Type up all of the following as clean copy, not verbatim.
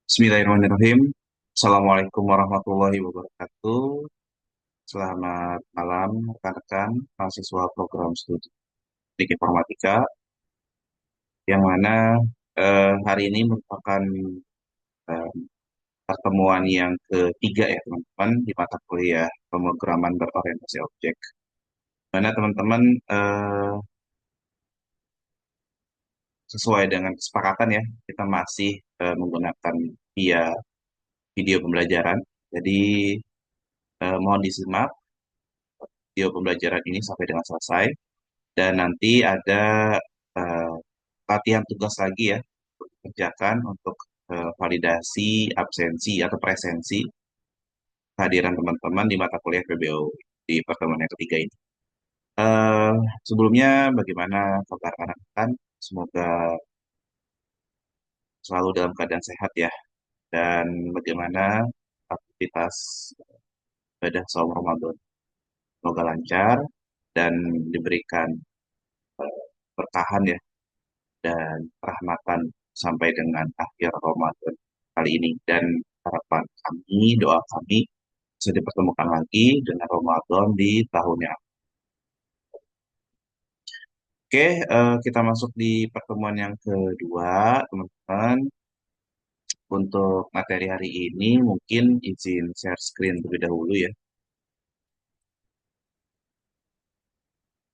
Bismillahirrahmanirrahim. Assalamualaikum warahmatullahi wabarakatuh. Selamat malam rekan-rekan mahasiswa program studi Teknik Informatika yang mana hari ini merupakan eh, pertemuan yang ketiga ya teman-teman di mata kuliah pemrograman berorientasi objek. Mana teman-teman sesuai dengan kesepakatan ya kita masih menggunakan via video pembelajaran. Jadi mohon disimak video pembelajaran ini sampai dengan selesai. Dan nanti ada eh, latihan tugas lagi ya untuk dikerjakan untuk validasi absensi atau presensi kehadiran teman-teman di mata kuliah PBO di pertemuan yang ketiga ini. Eh, Sebelumnya bagaimana kabar anak-anak? Semoga selalu dalam keadaan sehat ya. Dan bagaimana aktivitas ibadah saum Ramadan? Semoga lancar dan diberikan berkahan ya dan rahmatan sampai dengan akhir Ramadan kali ini. Dan harapan kami, doa kami bisa dipertemukan lagi dengan Ramadan di tahun yang akan. Oke, kita masuk di pertemuan yang kedua, teman-teman. Untuk materi hari ini mungkin izin share screen terlebih dahulu ya.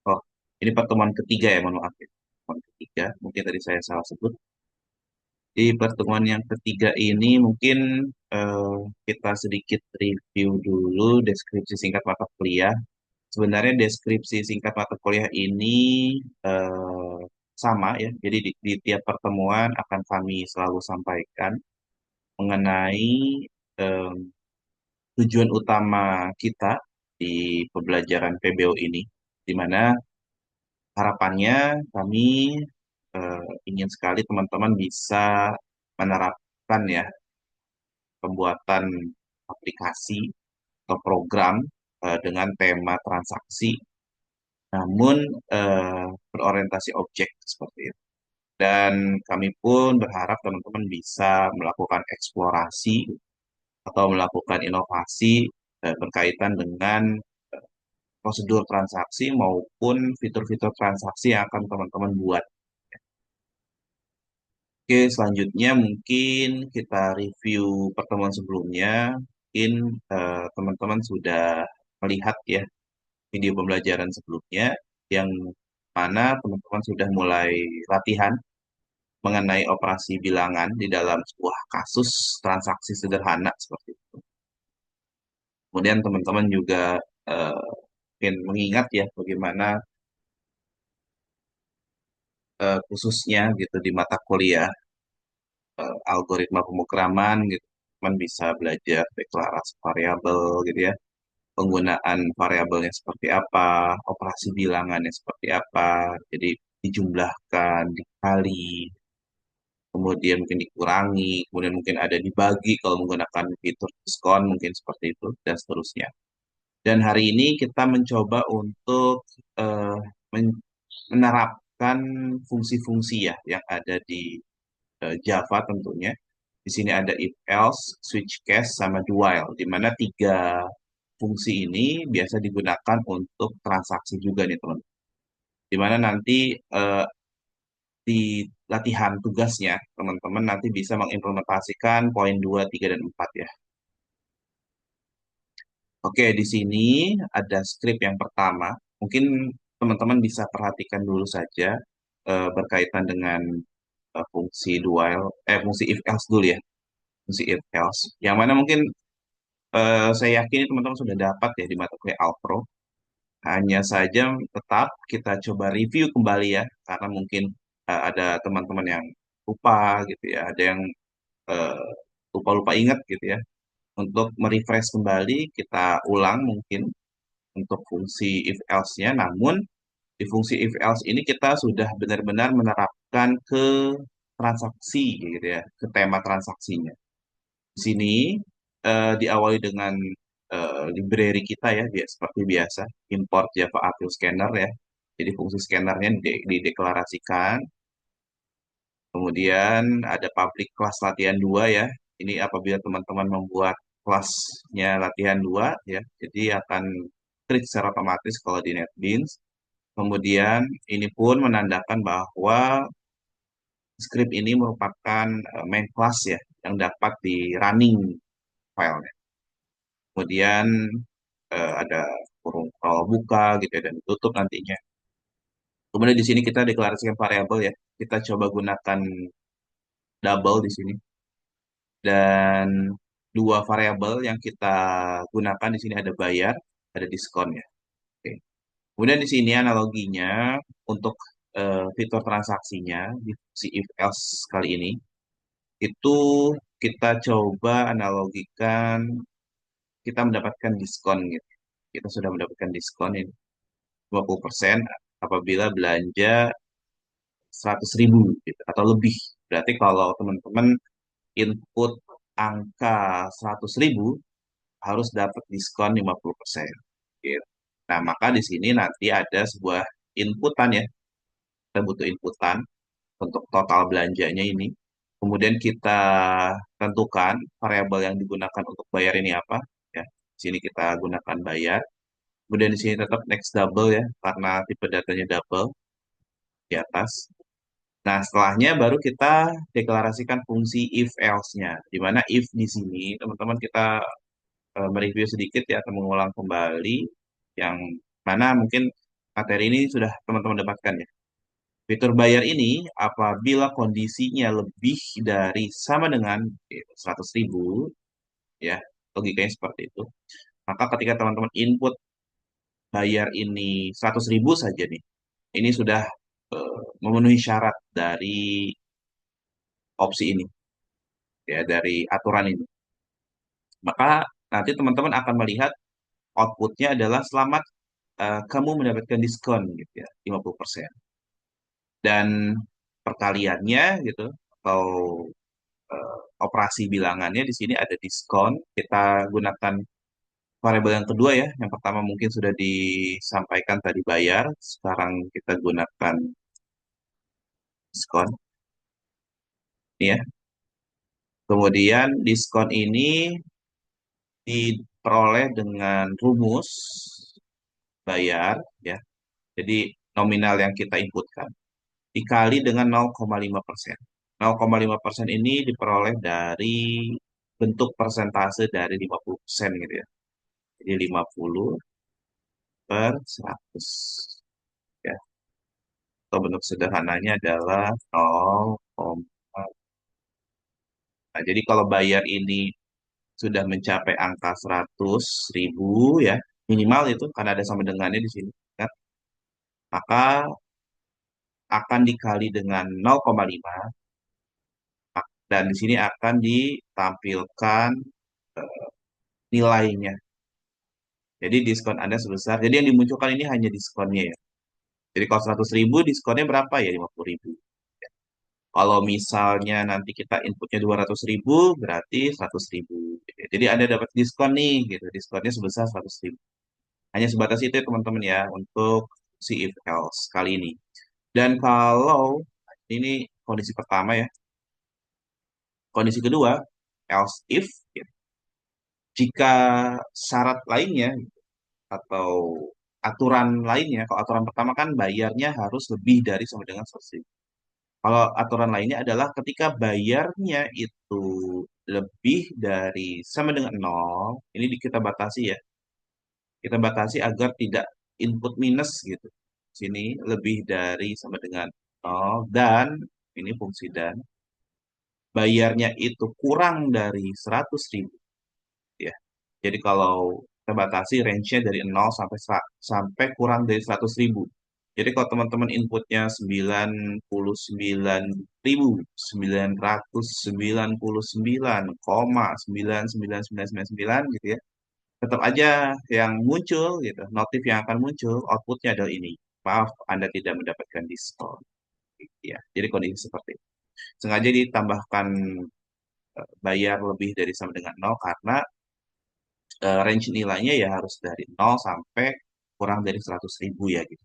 Oh, ini pertemuan ketiga ya, mohon maaf ya. Pertemuan ketiga, mungkin tadi saya salah sebut. Di pertemuan yang ketiga ini mungkin eh, kita sedikit review dulu deskripsi singkat mata kuliah. Sebenarnya deskripsi singkat mata kuliah ini eh, sama ya. Jadi di tiap pertemuan akan kami selalu sampaikan mengenai eh, tujuan utama kita di pembelajaran PBO ini, di mana harapannya kami ingin sekali teman-teman bisa menerapkan ya pembuatan aplikasi atau program dengan tema transaksi, namun berorientasi objek seperti itu. Dan kami pun berharap teman-teman bisa melakukan eksplorasi atau melakukan inovasi berkaitan dengan prosedur transaksi maupun fitur-fitur transaksi yang akan teman-teman buat. Oke, selanjutnya mungkin kita review pertemuan sebelumnya. Mungkin teman-teman sudah melihat ya video pembelajaran sebelumnya yang mana teman-teman sudah mulai latihan mengenai operasi bilangan di dalam sebuah kasus transaksi sederhana seperti itu. Kemudian teman-teman juga eh, mungkin mengingat ya bagaimana khususnya gitu di mata kuliah algoritma pemrograman gitu, teman bisa belajar deklarasi variabel gitu ya, penggunaan variabelnya seperti apa, operasi bilangannya seperti apa, jadi dijumlahkan, dikali, kemudian mungkin dikurangi, kemudian mungkin ada dibagi kalau menggunakan fitur diskon mungkin seperti itu dan seterusnya. Dan hari ini kita mencoba untuk eh, menerapkan fungsi-fungsi ya yang ada di Java tentunya. Di sini ada if else, switch case, sama do while, di mana tiga fungsi ini biasa digunakan untuk transaksi juga nih teman. Di mana nanti eh, di latihan tugasnya teman-teman nanti bisa mengimplementasikan poin 2, 3, dan 4 ya. Oke, di sini ada script yang pertama. Mungkin teman-teman bisa perhatikan dulu saja berkaitan dengan fungsi if else dulu ya. Fungsi if else. Yang mana mungkin saya yakin teman-teman sudah dapat ya di mata kuliah Alpro. Hanya saja tetap kita coba review kembali ya, karena mungkin ada teman-teman yang lupa gitu ya, ada yang eh, lupa-lupa ingat gitu ya. Untuk merefresh kembali, kita ulang mungkin untuk fungsi if else-nya, namun di fungsi if else ini kita sudah benar-benar menerapkan ke transaksi gitu ya, ke tema transaksinya. Di sini diawali dengan library kita ya, seperti biasa, import Java Apple Scanner ya. Jadi fungsi scannernya dideklarasikan. Kemudian ada public class latihan 2 ya. Ini apabila teman-teman membuat kelasnya latihan 2 ya, jadi akan create secara otomatis kalau di NetBeans. Kemudian ini pun menandakan bahwa script ini merupakan main class ya, yang dapat di running file. Kemudian ada kurung kalau buka gitu ya, dan tutup nantinya. Kemudian di sini kita deklarasikan variabel ya. Kita coba gunakan double di sini. Dan dua variabel yang kita gunakan di sini ada bayar, ada diskon ya. Oke. Kemudian di sini analoginya untuk fitur transaksinya di si if else kali ini itu kita coba analogikan kita mendapatkan diskon gitu. Kita sudah mendapatkan diskon ini 20% apabila belanja 100.000 gitu, atau lebih. Berarti kalau teman-teman input angka 100.000 harus dapat diskon 50%. Gitu. Nah, maka di sini nanti ada sebuah inputan ya. Kita butuh inputan untuk total belanjanya ini. Kemudian kita tentukan variabel yang digunakan untuk bayar ini apa. Ya, di sini kita gunakan bayar. Kemudian di sini tetap next double ya, karena tipe datanya double di atas. Nah, setelahnya baru kita deklarasikan fungsi if else-nya. Di mana if di sini, teman-teman kita mereview sedikit ya, atau mengulang kembali yang mana mungkin materi ini sudah teman-teman dapatkan ya. Fitur bayar ini apabila kondisinya lebih dari sama dengan 100.000 ya, logikanya seperti itu. Maka ketika teman-teman input bayar ini 100.000 saja nih, ini sudah memenuhi syarat dari opsi ini ya, dari aturan ini. Maka nanti teman-teman akan melihat outputnya adalah selamat kamu mendapatkan diskon gitu ya, 50%. Dan perkaliannya gitu atau operasi bilangannya di sini ada diskon. Kita gunakan variabel yang kedua ya. Yang pertama mungkin sudah disampaikan tadi bayar, sekarang kita gunakan diskon ini ya. Kemudian diskon ini diperoleh dengan rumus bayar ya. Jadi nominal yang kita inputkan dikali dengan 0,5%. 0,5% ini diperoleh dari bentuk persentase dari 50% gitu ya. Jadi 50 per 100 ya. Atau bentuk sederhananya adalah 0, nah, jadi kalau bayar ini sudah mencapai angka 100.000 ya, minimal itu karena ada sama dengannya di sini kan, maka akan dikali dengan 0,5 dan di sini akan ditampilkan eh, nilainya. Jadi diskon Anda sebesar, jadi yang dimunculkan ini hanya diskonnya ya. Jadi kalau 100.000 diskonnya berapa ya? 50.000. Kalau misalnya nanti kita inputnya 200.000 berarti 100.000. Jadi Anda dapat diskon nih gitu. Diskonnya sebesar 100.000. Hanya sebatas itu ya teman-teman ya untuk si if else kali ini. Dan kalau ini kondisi pertama ya. Kondisi kedua, else if ya. Jika syarat lainnya atau aturan lainnya, kalau aturan pertama kan bayarnya harus lebih dari sama dengan 100.000. Kalau aturan lainnya adalah ketika bayarnya itu lebih dari sama dengan nol, ini kita batasi ya. Kita batasi agar tidak input minus gitu. Sini lebih dari sama dengan nol dan ini fungsi dan bayarnya itu kurang dari 100.000 ya. Jadi kalau kita batasi range-nya dari nol sampai sampai kurang dari 100.000. Jadi kalau teman-teman inputnya 99.999,99999 gitu ya. Tetap aja yang muncul gitu, notif yang akan muncul, outputnya adalah ini. Maaf, Anda tidak mendapatkan diskon. Gitu ya. Jadi kondisi seperti itu. Sengaja ditambahkan bayar lebih dari sama dengan nol karena range nilainya ya harus dari nol sampai kurang dari 100.000 ya gitu.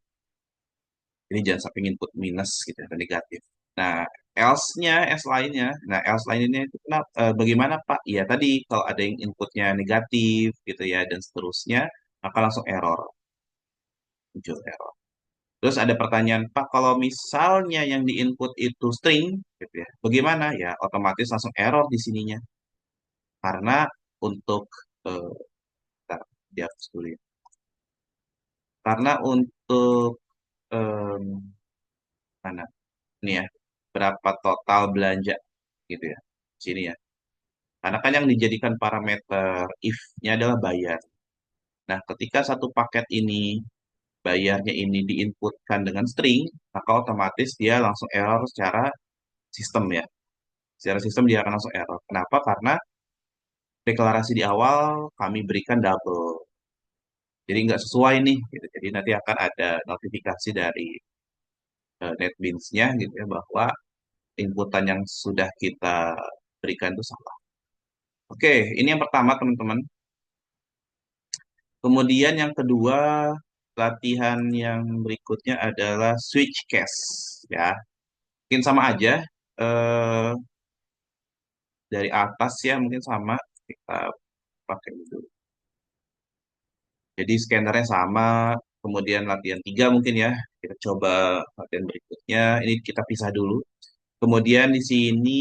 Ini jangan sampai input minus gitu atau negatif. Nah, else-nya, else lainnya. Nah, else lainnya itu kenapa, bagaimana Pak? Ya tadi kalau ada yang inputnya negatif gitu ya dan seterusnya, maka langsung error, muncul error. Terus ada pertanyaan, Pak, kalau misalnya yang di input itu string, gitu ya, bagaimana? Ya, otomatis langsung error di sininya. Karena untuk, eh, bentar, dihapus dulu ya. Karena untuk, em, mana? Ini ya, berapa total belanja, gitu ya. Sini ya. Karena kan yang dijadikan parameter if-nya adalah bayar. Nah, ketika satu paket ini, bayarnya ini diinputkan dengan string, maka otomatis dia langsung error secara sistem ya. Secara sistem dia akan langsung error. Kenapa? Karena deklarasi di awal kami berikan double. Jadi nggak sesuai nih. Gitu. Jadi nanti akan ada notifikasi dari NetBeans-nya gitu ya bahwa inputan yang sudah kita berikan itu salah. Oke, ini yang pertama teman-teman. Kemudian yang kedua, latihan yang berikutnya adalah switch case ya. Mungkin sama aja eh, dari atas ya mungkin sama kita pakai dulu. Jadi scannernya sama, kemudian latihan 3 mungkin ya. Kita coba latihan berikutnya. Ini kita pisah dulu. Kemudian di sini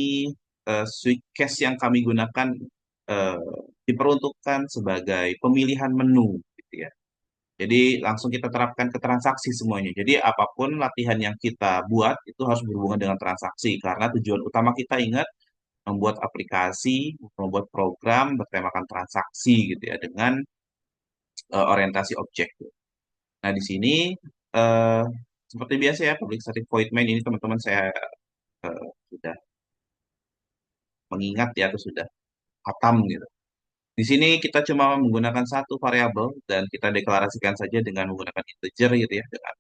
switch case yang kami gunakan eh, diperuntukkan sebagai pemilihan menu gitu ya. Jadi langsung kita terapkan ke transaksi semuanya. Jadi apapun latihan yang kita buat itu harus berhubungan dengan transaksi karena tujuan utama kita ingat membuat aplikasi, membuat program bertemakan transaksi gitu ya dengan orientasi objek. Nah di sini eh, seperti biasa ya public static void main ini teman-teman saya sudah mengingat ya atau sudah hatam gitu. Di sini kita cuma menggunakan satu variabel dan kita deklarasikan saja dengan menggunakan integer gitu ya dengan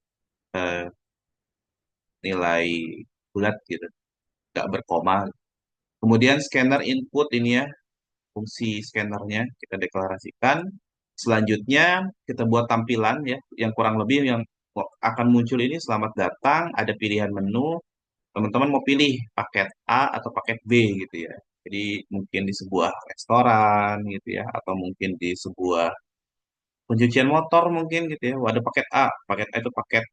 eh, nilai bulat gitu, nggak berkoma. Kemudian scanner input ini ya, fungsi scannernya kita deklarasikan. Selanjutnya kita buat tampilan ya, yang kurang lebih yang akan muncul ini selamat datang, ada pilihan menu, teman-teman mau pilih paket A atau paket B gitu ya. Jadi mungkin di sebuah restoran gitu ya, atau mungkin di sebuah pencucian motor mungkin gitu ya. Wah, ada paket A itu paket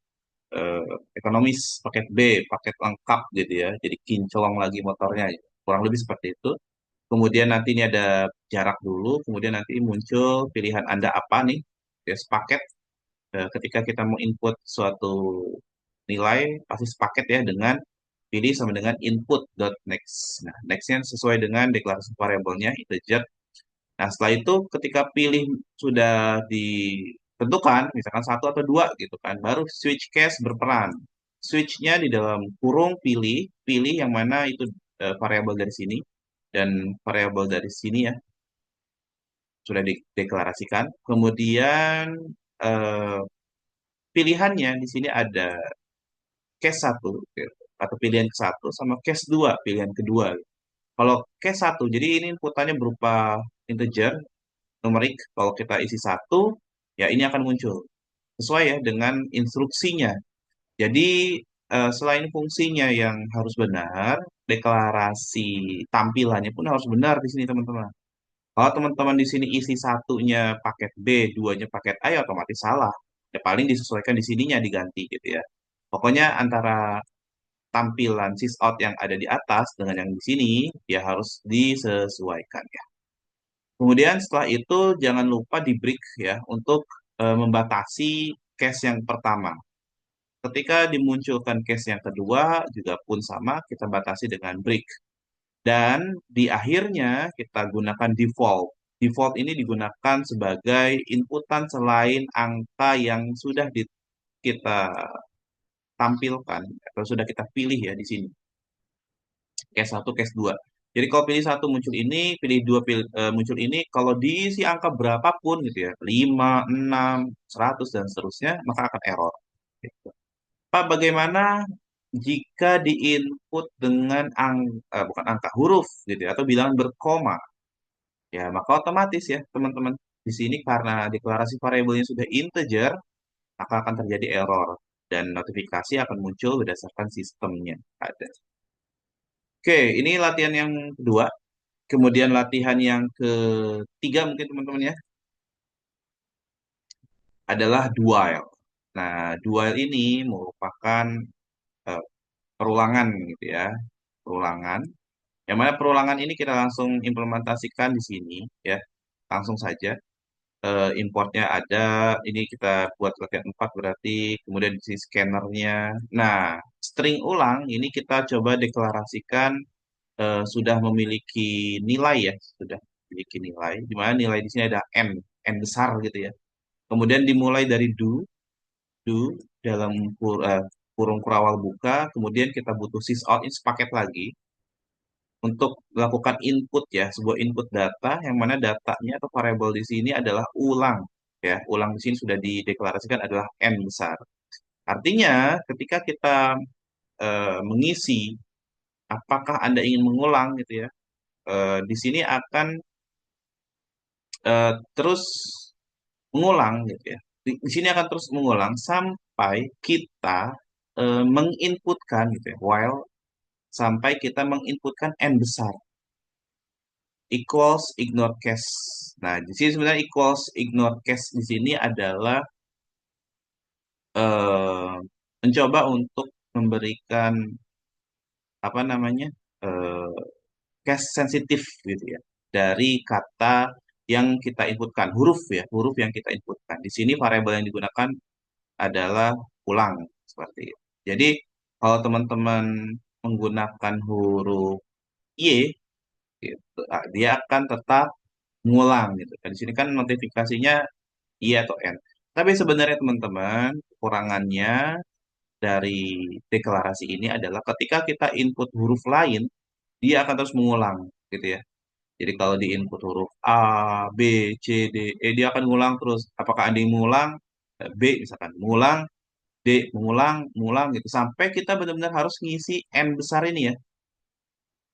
eh, ekonomis, paket B, paket lengkap gitu ya. Jadi kinclong lagi motornya, kurang lebih seperti itu. Kemudian nanti ini ada jarak dulu, kemudian nanti muncul pilihan Anda apa nih, ya sepaket. Ketika kita mau input suatu nilai, pasti sepaket ya dengan pilih sama dengan input dot next. Nah, nextnya sesuai dengan deklarasi variabelnya integer. Nah, setelah itu ketika pilih sudah ditentukan, misalkan satu atau dua gitu kan, baru switch case berperan. Switch-nya di dalam kurung pilih, pilih yang mana itu variabel dari sini dan variabel dari sini ya sudah dideklarasikan. Kemudian eh, pilihannya di sini ada case satu gitu, atau pilihan ke satu sama case 2 pilihan kedua. Kalau case satu, jadi ini inputannya berupa integer, numerik. Kalau kita isi satu, ya ini akan muncul sesuai ya dengan instruksinya. Jadi selain fungsinya yang harus benar, deklarasi tampilannya pun harus benar di sini teman-teman. Kalau teman-teman di sini isi satunya paket B, duanya paket A, ya otomatis salah. Ya paling disesuaikan di sininya diganti gitu ya. Pokoknya antara tampilan sysout yang ada di atas dengan yang di sini, ya harus disesuaikan ya. Kemudian setelah itu jangan lupa di break ya untuk membatasi case yang pertama. Ketika dimunculkan case yang kedua juga pun sama kita batasi dengan break. Dan di akhirnya kita gunakan default. Default ini digunakan sebagai inputan selain angka yang sudah kita tampilkan atau sudah kita pilih ya di sini. Case satu, case 2. Jadi kalau pilih satu muncul ini, pilih dua muncul ini, kalau diisi angka berapapun gitu ya, 5, 6, 100 dan seterusnya, maka akan error. Gitu. Pak, bagaimana jika diinput dengan bukan angka huruf gitu ya, atau bilangan berkoma? Ya, maka otomatis ya, teman-teman. Di sini karena deklarasi variabelnya sudah integer, maka akan terjadi error. dan notifikasi akan muncul berdasarkan sistemnya ada. Oke, ini latihan yang kedua. Kemudian latihan yang ketiga mungkin teman-teman ya, adalah dual. Nah, dual ini merupakan eh, perulangan gitu ya, perulangan. Yang mana perulangan ini kita langsung implementasikan di sini ya, langsung saja. Importnya ada, ini kita buat latihan 4 berarti, kemudian di sini scannernya. Nah, string ulang ini kita coba deklarasikan sudah memiliki nilai ya, sudah memiliki nilai, di mana nilai di sini ada n besar gitu ya. Kemudian dimulai dari do dalam kurung kurawal buka, kemudian kita butuh sysout ini sepaket lagi untuk melakukan input ya, sebuah input data yang mana datanya atau variabel di sini adalah ulang ya. Ulang di sini sudah dideklarasikan adalah n besar. Artinya ketika kita mengisi apakah Anda ingin mengulang gitu ya, di sini akan terus mengulang gitu ya. Di sini akan terus mengulang sampai kita menginputkan gitu ya, while sampai kita menginputkan n besar equals ignore cache. Nah, di sini sebenarnya equals ignore cache di sini adalah eh, mencoba untuk memberikan apa namanya eh, cache sensitif gitu ya dari kata yang kita inputkan, huruf ya, huruf yang kita inputkan. Di sini variabel yang digunakan adalah ulang seperti itu. Jadi kalau teman-teman menggunakan huruf Y gitu, dia akan tetap ngulang gitu. Dan di sini kan notifikasinya I atau N. Tapi sebenarnya teman-teman, kekurangannya dari deklarasi ini adalah ketika kita input huruf lain, dia akan terus mengulang gitu ya. Jadi kalau di input huruf A, B, C, D, E, dia akan mengulang terus. Apakah ada yang mengulang? B misalkan, mengulang, D, mengulang, mengulang gitu. Sampai kita benar-benar harus ngisi N besar ini ya.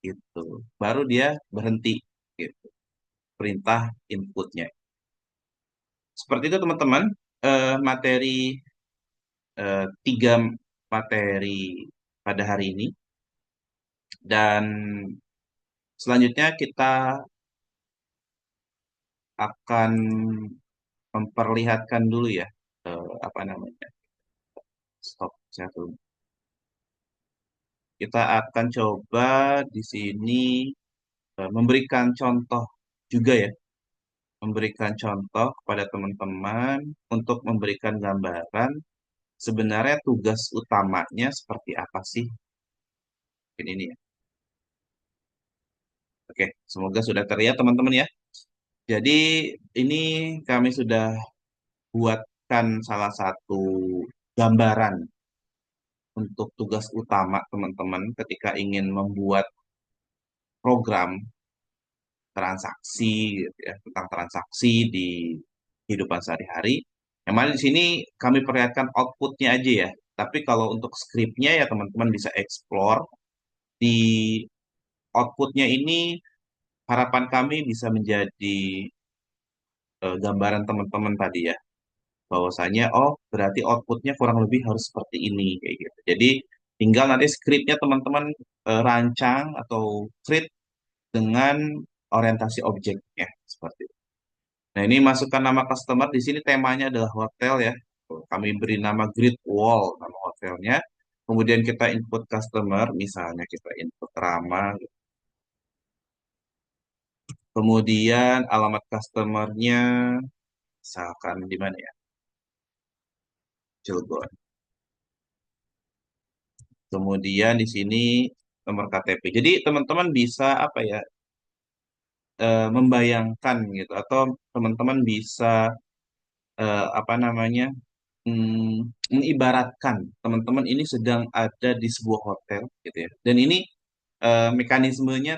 Gitu. Baru dia berhenti gitu. Perintah inputnya. Seperti itu teman-teman, materi tiga materi pada hari ini. Dan selanjutnya kita akan memperlihatkan dulu ya, apa namanya, stop satu. Kita akan coba di sini memberikan contoh juga ya, memberikan contoh kepada teman-teman untuk memberikan gambaran sebenarnya tugas utamanya seperti apa sih. Mungkin ini ya. Oke, semoga sudah terlihat teman-teman ya. Jadi ini kami sudah buatkan salah satu gambaran untuk tugas utama teman-teman ketika ingin membuat program transaksi gitu ya, tentang transaksi di kehidupan sehari-hari. Yang mana di sini kami perlihatkan outputnya aja ya. Tapi kalau untuk skripnya ya teman-teman bisa explore di outputnya ini, harapan kami bisa menjadi gambaran teman-teman tadi ya, bahwasanya oh berarti outputnya kurang lebih harus seperti ini kayak gitu. Jadi tinggal nanti skripnya teman-teman rancang atau create dengan orientasi objeknya seperti itu. Nah ini masukkan nama customer di sini, temanya adalah hotel ya. Kami beri nama Great Wall nama hotelnya. Kemudian kita input customer, misalnya kita input Rama. Kemudian alamat customernya misalkan di mana ya? Cilegon. Kemudian di sini nomor KTP. Jadi teman-teman bisa apa ya, membayangkan gitu atau teman-teman bisa apa namanya, mengibaratkan teman-teman ini sedang ada di sebuah hotel gitu ya. Dan ini mekanismenya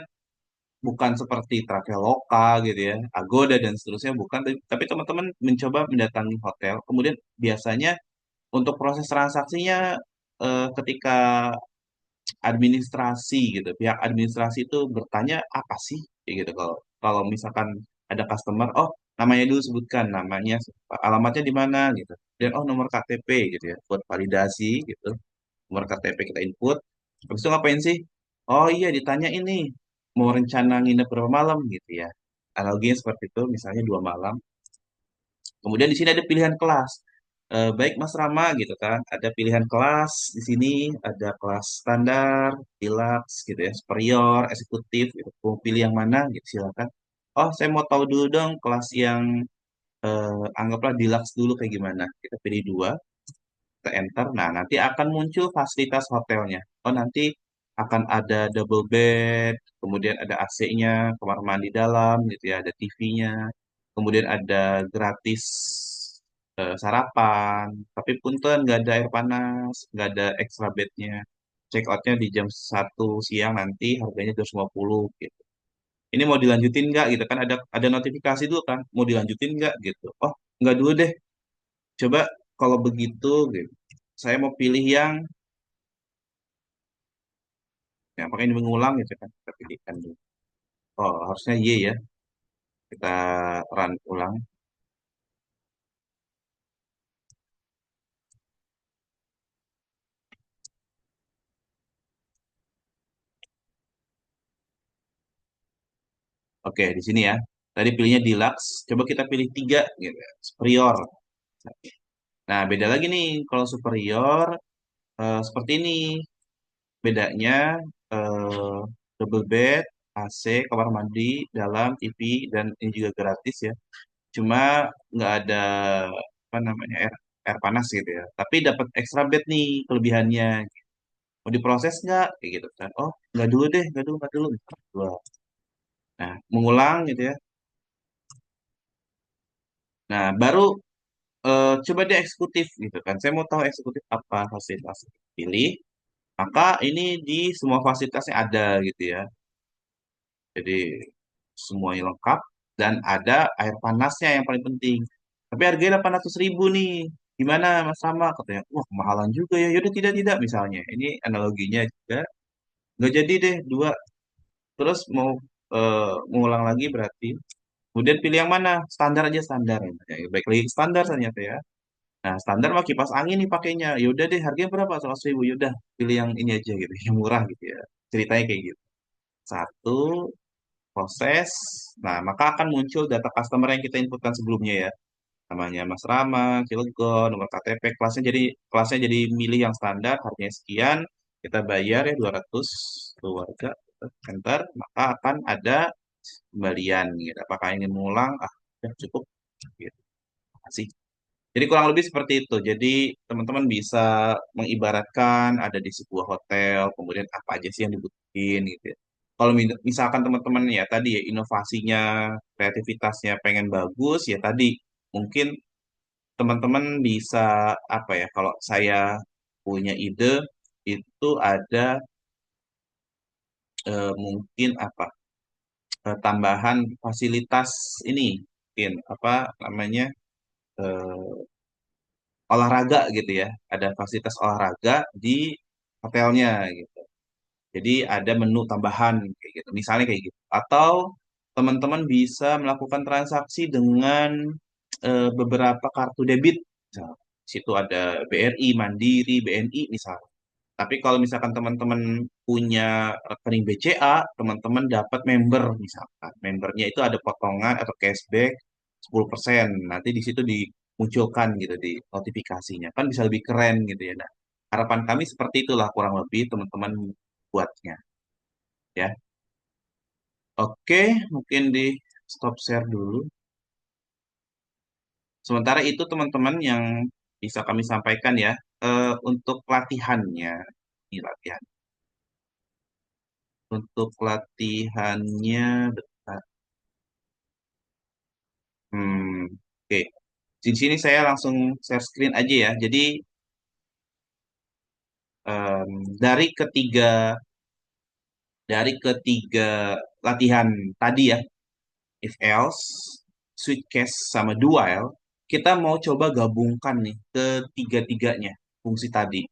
bukan seperti Traveloka gitu ya, Agoda dan seterusnya bukan, tapi teman-teman mencoba mendatangi hotel. Kemudian biasanya untuk proses transaksinya ketika administrasi gitu, pihak administrasi itu bertanya apa sih kayak gitu, kalau kalau misalkan ada customer, oh namanya dulu sebutkan namanya, alamatnya di mana gitu. Dan oh nomor KTP gitu ya, buat validasi gitu. Nomor KTP kita input. Habis itu ngapain sih? Oh iya ditanya ini mau rencana nginep berapa malam gitu ya. Analoginya seperti itu, misalnya 2 malam. Kemudian di sini ada pilihan kelas. Baik Mas Rama gitu kan, ada pilihan kelas di sini, ada kelas standar, deluxe gitu ya, superior, eksekutif gitu. Mau pilih yang mana gitu silakan. Oh, saya mau tahu dulu dong kelas yang anggaplah deluxe dulu kayak gimana. Kita pilih dua, kita enter. Nah, nanti akan muncul fasilitas hotelnya. Oh, nanti akan ada double bed, kemudian ada AC-nya, kamar mandi dalam gitu ya, ada TV-nya. Kemudian ada gratis sarapan, tapi punten nggak ada air panas, nggak ada extra bednya. Check outnya di jam 1 siang nanti harganya 250 gitu. Ini mau dilanjutin nggak gitu kan ada notifikasi dulu kan mau dilanjutin nggak gitu. Oh nggak dulu deh. Coba kalau begitu gitu. Saya mau pilih yang ya pakai ini mengulang gitu kan kita pilihkan dulu. Oh harusnya Y ya kita run ulang. Oke di sini ya. Tadi pilihnya deluxe. Coba kita pilih tiga gitu. Superior. Nah beda lagi nih kalau superior seperti ini. Bedanya eh, double bed, AC, kamar mandi, dalam, TV, dan ini juga gratis ya. Cuma nggak ada apa namanya air panas gitu ya. Tapi dapat extra bed nih kelebihannya. Mau diproses nggak? Kayak gitu kan. Oh, nggak dulu deh, nggak dulu, nggak dulu. Dua. Nah, mengulang gitu ya. Nah, baru coba dia eksekutif gitu kan. Saya mau tahu eksekutif apa fasilitas. Pilih. Maka ini di semua fasilitasnya ada gitu ya. Jadi semuanya lengkap dan ada air panasnya yang paling penting. Tapi harganya 800.000 nih. Gimana Mas Sama? Katanya, wah kemahalan juga ya. Yaudah tidak misalnya. Ini analoginya juga. Nggak jadi deh dua. Terus mau mengulang lagi berarti. Kemudian pilih yang mana? Standar aja standar. Ya, baik lagi ke standar ternyata ya. Nah standar mah kipas angin nih pakainya. Yaudah deh harganya berapa? 100.000. Yaudah pilih yang ini aja gitu. Yang murah gitu ya. Ceritanya kayak gitu. Satu, proses. Nah, maka akan muncul data customer yang kita inputkan sebelumnya ya. Namanya Mas Rama, Cilegon, nomor KTP, kelasnya jadi milih yang standar, harganya sekian, kita bayar ya 200 keluarga, enter, maka akan ada kembalian gitu. Apakah ingin mengulang? Ah, ya cukup. Gitu. Terima kasih. Jadi kurang lebih seperti itu. Jadi teman-teman bisa mengibaratkan ada di sebuah hotel, kemudian apa aja sih yang dibutuhin gitu ya. Kalau misalkan teman-teman ya tadi ya inovasinya, kreativitasnya pengen bagus ya tadi mungkin teman-teman bisa apa ya kalau saya punya ide itu ada mungkin apa tambahan fasilitas ini mungkin apa namanya eh, olahraga gitu ya. Ada fasilitas olahraga di hotelnya gitu. Jadi ada menu tambahan kayak gitu. Misalnya kayak gitu. Atau teman-teman bisa melakukan transaksi dengan beberapa kartu debit. Misal, di situ ada BRI, Mandiri, BNI misalnya. Tapi kalau misalkan teman-teman punya rekening BCA, teman-teman dapat member misalkan. Membernya itu ada potongan atau cashback 10%. Nanti di situ dimunculkan gitu di notifikasinya. Kan bisa lebih keren gitu ya. Nah, harapan kami seperti itulah kurang lebih teman-teman buatnya ya. Oke, mungkin di stop share dulu. Sementara itu teman-teman yang bisa kami sampaikan ya, untuk latihannya, ini latihan. Untuk latihannya, bentar. Oke. Di sini saya langsung share screen aja ya. Jadi em, dari ketiga dari ketiga latihan tadi ya, if else, switch case sama do while, kita mau coba gabungkan nih ketiga-tiganya fungsi tadi.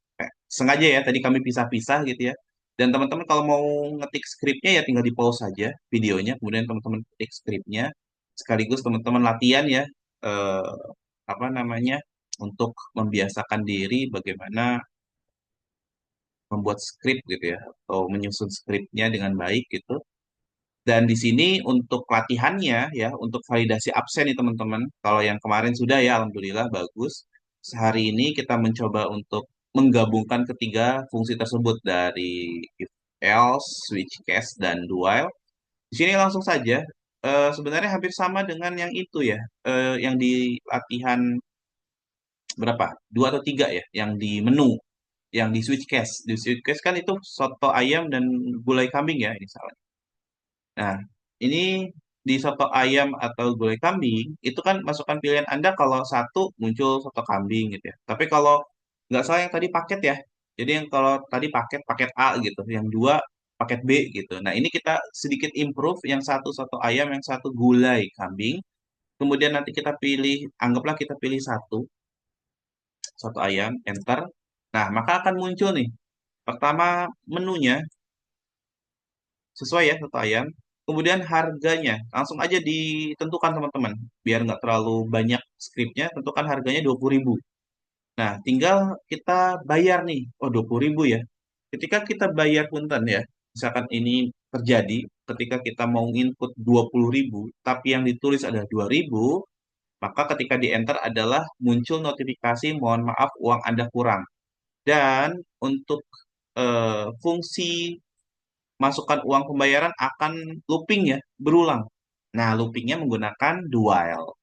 Sengaja ya, tadi kami pisah-pisah gitu ya. Dan teman-teman kalau mau ngetik skripnya ya tinggal di pause saja videonya, kemudian teman-teman ketik skripnya. sekaligus teman-teman latihan ya, eh, apa namanya, untuk membiasakan diri bagaimana membuat skrip gitu ya, atau menyusun skripnya dengan baik gitu. Dan di sini untuk latihannya ya, untuk validasi absen nih teman-teman. Kalau yang kemarin sudah ya, alhamdulillah bagus. Sehari ini kita mencoba untuk menggabungkan ketiga fungsi tersebut dari if else, switch case, dan do while. Di sini langsung saja, sebenarnya hampir sama dengan yang itu ya, yang di latihan berapa? Dua atau tiga ya, yang di menu, yang di switch case. Di switch case kan itu soto ayam dan gulai kambing ya, ini salah. Nah, ini di soto ayam atau gulai kambing, itu kan masukan pilihan Anda kalau satu muncul soto kambing gitu ya. Tapi kalau nggak salah yang tadi paket ya, jadi yang kalau tadi paket, paket A gitu, yang dua paket B gitu. Nah, ini kita sedikit improve, yang satu soto ayam, yang satu gulai kambing. Kemudian nanti kita pilih, anggaplah kita pilih satu soto ayam, enter. Nah, maka akan muncul nih. Pertama menunya sesuai ya soto ayam. Kemudian harganya langsung aja ditentukan teman-teman. Biar nggak terlalu banyak skripnya, tentukan harganya 20.000. Nah, tinggal kita bayar nih. Oh, 20.000 ya. Ketika kita bayar punten ya, misalkan ini terjadi ketika kita mau input 20.000, tapi yang ditulis ada 2.000, maka ketika di enter adalah muncul notifikasi mohon maaf uang Anda kurang. Dan untuk fungsi masukkan uang pembayaran akan looping ya, berulang. Nah, loopingnya menggunakan do while.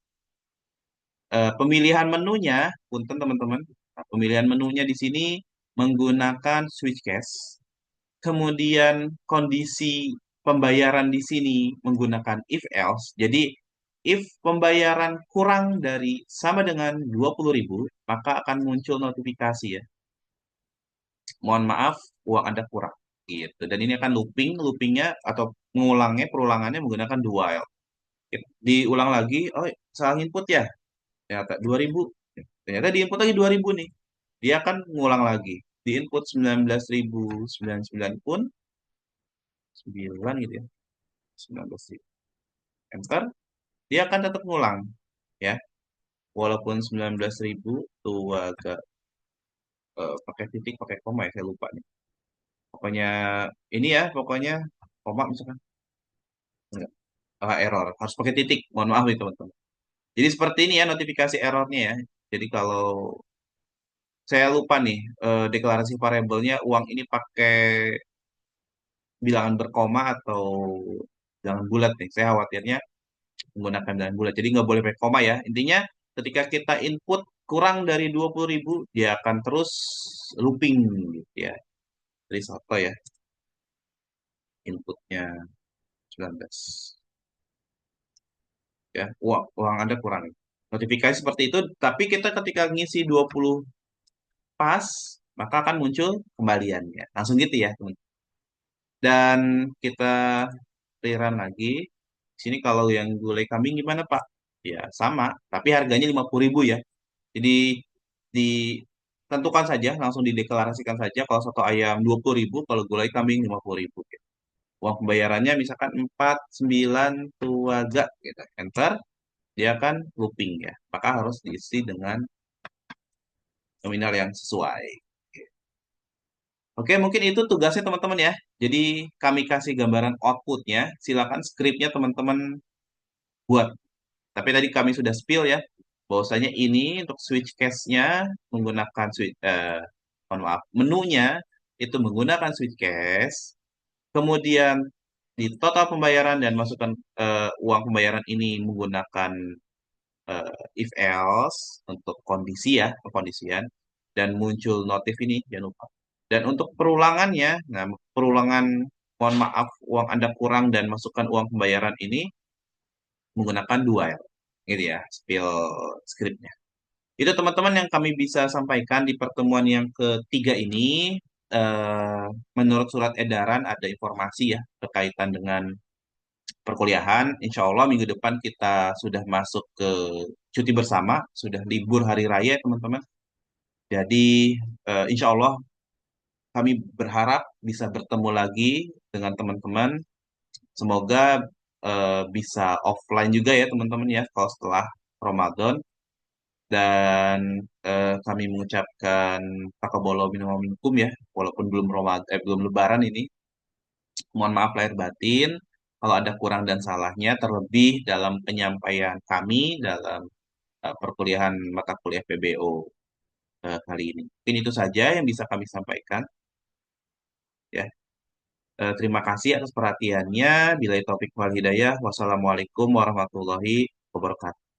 Pemilihan menunya, punten teman-teman, nah, pemilihan menunya di sini menggunakan switch case. Kemudian kondisi pembayaran di sini menggunakan if else. Jadi, if pembayaran kurang dari sama dengan 20.000, maka akan muncul notifikasi ya. Mohon maaf, uang Anda kurang. Gitu. Dan ini akan looping, loopingnya atau mengulangnya, perulangannya menggunakan do while. Diulang lagi, oh salah input ya, ternyata 2.000. Ternyata diinput lagi 2.000 nih. Dia akan mengulang lagi. Diinput 19.099 pun, 9 gitu ya, 19.000. Enter, dia akan tetap ngulang. Ya, walaupun 19.000 tuh agak pakai titik, pakai koma ya, saya lupa nih. Pokoknya ini ya, pokoknya koma misalkan. Enggak. Error. Harus pakai titik. Mohon maaf nih teman-teman. Jadi seperti ini ya notifikasi errornya ya. Jadi kalau saya lupa nih deklarasi variabelnya uang ini pakai bilangan berkoma atau bilangan bulat nih. Saya khawatirnya menggunakan bilangan bulat. Jadi nggak boleh pakai koma ya. Intinya ketika kita input kurang dari 20.000 dia akan terus looping gitu ya. Dari soto ya inputnya 19. Ya, uang Anda kurang. Notifikasi seperti itu, tapi kita ketika ngisi 20 pas, maka akan muncul kembaliannya. Langsung gitu ya, teman. Dan kita rerun lagi. Sini kalau yang gulai kambing gimana, Pak? Ya, sama, tapi harganya 50.000 ya. Jadi ditentukan saja, langsung dideklarasikan saja kalau soto ayam 20.000, kalau gulai kambing 50.000. Gitu. Uang pembayarannya misalkan 49 tuaga gitu. Enter, dia akan looping ya. Maka harus diisi dengan nominal yang sesuai. Oke, mungkin itu tugasnya teman-teman ya. Jadi kami kasih gambaran outputnya. Silakan skripnya teman-teman buat. Tapi tadi kami sudah spill ya, bahwasanya ini untuk switch case-nya menggunakan mohon maaf, menunya itu menggunakan switch case. Kemudian di total pembayaran dan masukkan uang pembayaran ini menggunakan if else untuk kondisi ya, kondisian, dan muncul notif ini jangan lupa. Dan untuk perulangannya, nah perulangan mohon maaf uang Anda kurang dan masukkan uang pembayaran ini menggunakan dua ya, gitu ya, spill scriptnya. Itu teman-teman yang kami bisa sampaikan di pertemuan yang ketiga ini. Eh, Menurut surat edaran ada informasi ya berkaitan dengan perkuliahan. Insya Allah minggu depan kita sudah masuk ke cuti bersama, sudah libur hari raya teman-teman. Jadi insya Allah kami berharap bisa bertemu lagi dengan teman-teman. Semoga bisa offline juga ya teman-teman ya kalau setelah Ramadan. Dan kami mengucapkan takabolo minal minkum ya, walaupun belum belum Lebaran ini. Mohon maaf lahir batin kalau ada kurang dan salahnya, terlebih dalam penyampaian kami dalam perkuliahan mata kuliah PBO kali ini. Mungkin itu saja yang bisa kami sampaikan ya. Terima kasih atas perhatiannya. Bila topik wal hidayah. Wassalamualaikum warahmatullahi wabarakatuh.